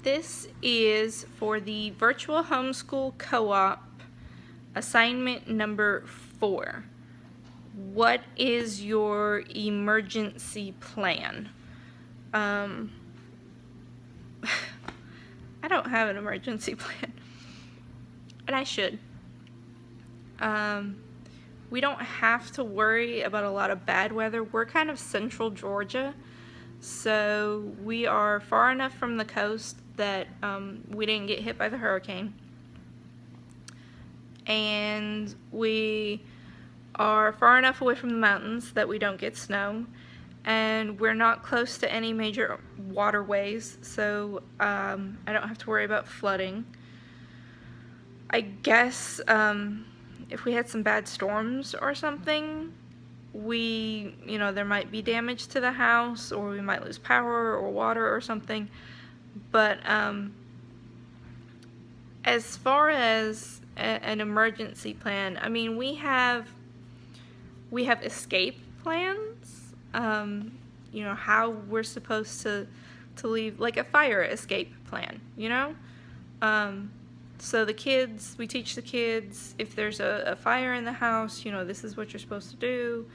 This is for the Virtual Homeschool Co-op assignment number 4. What is your emergency plan? I don't have an emergency plan, and I should. We don't have to worry about a lot of bad weather. We're kind of central Georgia, so we are far enough from the coast that we didn't get hit by the hurricane. And we are far enough away from the mountains that we don't get snow. And we're not close to any major waterways, so I don't have to worry about flooding. I guess if we had some bad storms or something, there might be damage to the house, or we might lose power or water or something. But as far as an emergency plan, I mean, we have escape plans. How we're supposed to leave, like a fire escape plan, So we teach the kids, if there's a fire in the house, this is what you're supposed to do.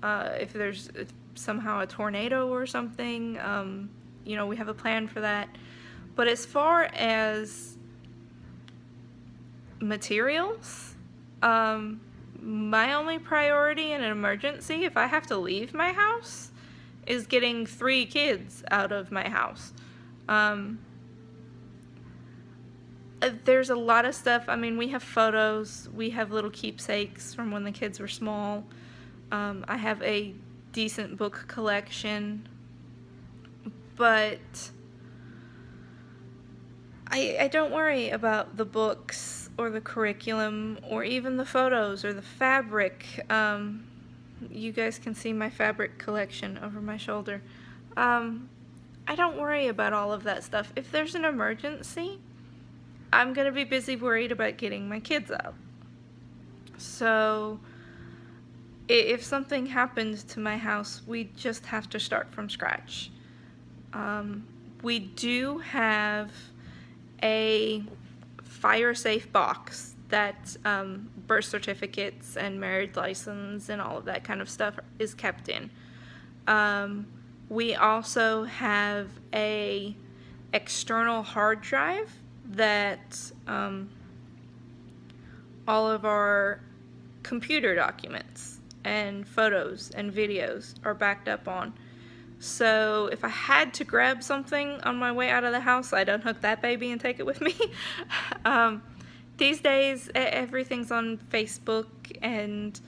If there's somehow a tornado or something, we have a plan for that. But as far as materials, my only priority in an emergency, if I have to leave my house, is getting 3 kids out of my house. There's a lot of stuff. I mean, we have photos, we have little keepsakes from when the kids were small. I have a decent book collection, but I don't worry about the books or the curriculum or even the photos or the fabric. You guys can see my fabric collection over my shoulder. I don't worry about all of that stuff. If there's an emergency, I'm going to be busy worried about getting my kids out. So if something happens to my house, we just have to start from scratch. We do have a fire safe box that birth certificates and marriage license and all of that kind of stuff is kept in. We also have a external hard drive that all of our computer documents and photos and videos are backed up on. So if I had to grab something on my way out of the house, I'd unhook that baby and take it with me. These days, everything's on Facebook, and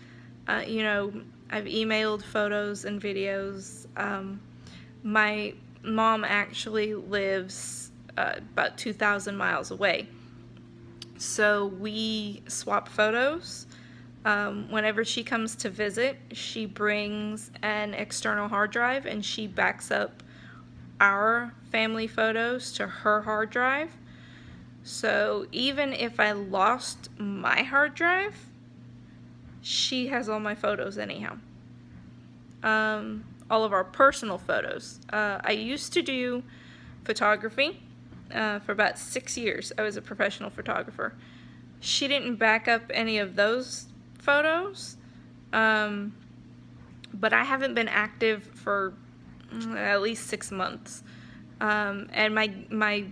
I've emailed photos and videos. My mom actually lives about 2,000 miles away, so we swap photos. Whenever she comes to visit, she brings an external hard drive and she backs up our family photos to her hard drive. So even if I lost my hard drive, she has all my photos anyhow. All of our personal photos. I used to do photography for about 6 years. I was a professional photographer. She didn't back up any of those photos, but I haven't been active for at least 6 months, and my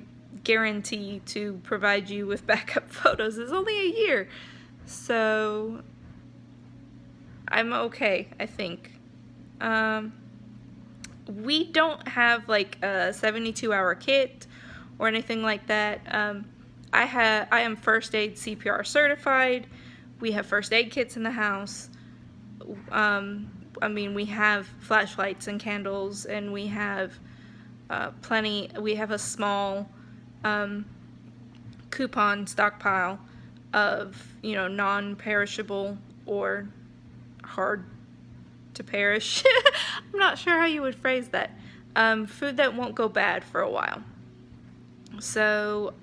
guarantee to provide you with backup photos is only a year, so I'm okay, I think. We don't have like a 72-hour kit or anything like that. I am first aid CPR certified. We have first aid kits in the house. We have flashlights and candles, and we have we have a small coupon stockpile of, non-perishable or hard to perish. I'm not sure how you would phrase that. Food that won't go bad for a while. So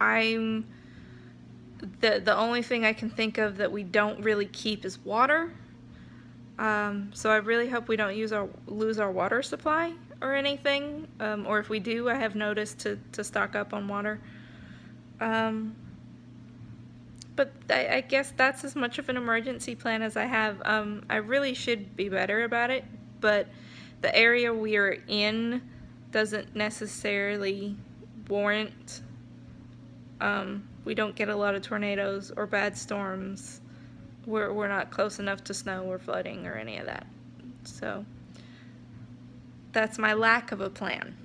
the only thing I can think of that we don't really keep is water. So I really hope we don't lose our water supply or anything, or if we do, I have noticed to stock up on water. But I guess that's as much of an emergency plan as I have. I really should be better about it, but the area we are in doesn't necessarily warrant. We don't get a lot of tornadoes or bad storms. We're not close enough to snow or flooding or any of that. So that's my lack of a plan.